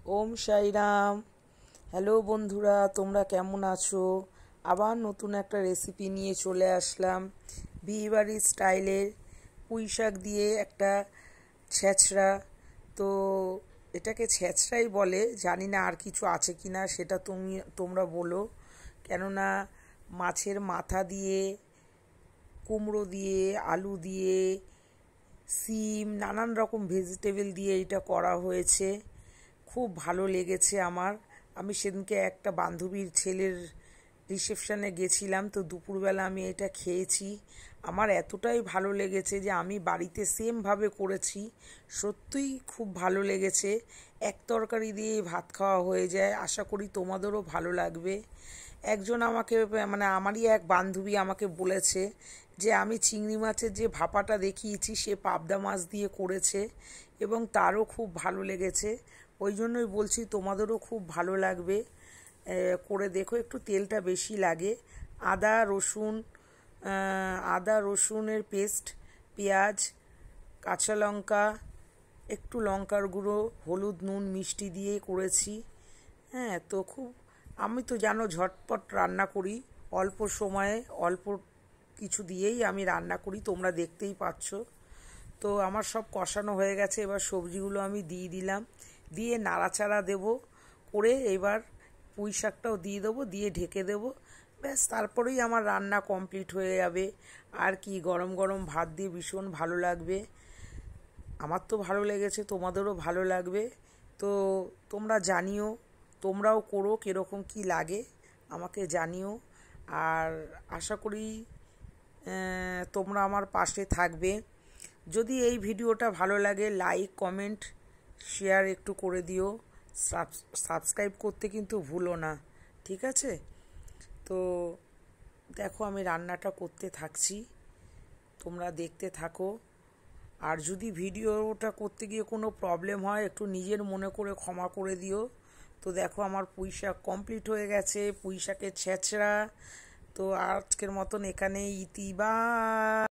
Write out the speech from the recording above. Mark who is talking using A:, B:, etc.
A: ওম Sairam. Hello বন্ধুরা, তোমরা কেমন আছো? আবার নতুন একটা রেসিপি নিয়ে চলে আসলাম। বিয়েবাড়ির স্টাইলের পুঁই শাক দিয়ে একটা ছেঁচড়া। তো এটাকে ছেঁচড়াই বলে, জানি না আর কিছু আছে কি না, সেটা তোমরা বলো। কেননা মাছের মাথা দিয়ে, কুমড়ো দিয়ে, আলু দিয়ে, সিম, নানান রকম ভেজিটেবল দিয়ে এটা করা হয়েছে। খুব ভালো লেগেছে আমার। আমি সেদিনকে একটা বান্ধবীর ছেলের রিসেপশনে গেছিলাম, তো দুপুরবেলা আমি এটা খেয়েছি। আমার এতটাই ভালো লেগেছে যে আমি বাড়িতে সেমভাবে করেছি। সত্যিই খুব ভালো লেগেছে। এক তরকারি দিয়ে ভাত খাওয়া হয়ে যায়। আশা করি তোমাদেরও ভালো লাগবে। একজন আমাকে, মানে আমারই এক বান্ধবী আমাকে বলেছে যে আমি চিংড়ি মাছের যে ভাপাটা দেখিয়েছি সে পাবদা মাছ দিয়ে করেছে এবং তারও খুব ভালো লেগেছে। ওই জন্যই বলছি তোমাদেরও খুব ভালো লাগবে, করে দেখো। একটু তেলটা বেশি লাগে। আদা রসুন, আদা রসুনের পেস্ট, পেঁয়াজ, কাঁচা লঙ্কা, একটু লঙ্কার গুঁড়ো, হলুদ, নুন, মিষ্টি দিয়ে করেছি। হ্যাঁ, তো খুব, আমি তো জানো ঝটপট রান্না করি, অল্প সময়ে অল্প কিছু দিয়েই আমি রান্না করি, তোমরা দেখতেই পাচ্ছ। তো আমার সব কষানো হয়ে গেছে, এবার সবজিগুলো আমি দিয়ে দিলাম, দিয়ে নাড়াচাড়া দেব করে এবার পুঁই শাকটাও দিয়ে দেবো, দিয়ে ঢেকে দেবো। ব্যাস, তারপরেই আমার রান্না কমপ্লিট হয়ে যাবে। আর কি, গরম গরম ভাত দিয়ে ভীষণ ভালো লাগবে। আমার তো ভালো লেগেছে, তোমাদেরও ভালো লাগবে। তো তোমরা জানিও, তোমরাও করো, কীরকম কি লাগে আমাকে জানিও। আর আশা করি তোমরা আমার পাশে থাকবে। যদি এই ভিডিওটা ভালো লাগে, লাইক, কমেন্ট, শেয়ার একটু করে দিও। সাবস্ক্রাইব করতে কিন্তু ভুলো না, ঠিক আছে? তো দেখো, আমি রান্নাটা করতে থাকছি, তোমরা দেখতে থাকো। আর যদি ভিডিওটা করতে গিয়ে কোনো প্রবলেম হয়, একটু নিজের মনে করে ক্ষমা করে দিও। তো দেখো, আমার পুঁই শাক কমপ্লিট হয়ে গেছে, পুঁই শাকের ছেঁচড়া। তো আজকের মতন এখানেই ইতি, বাই।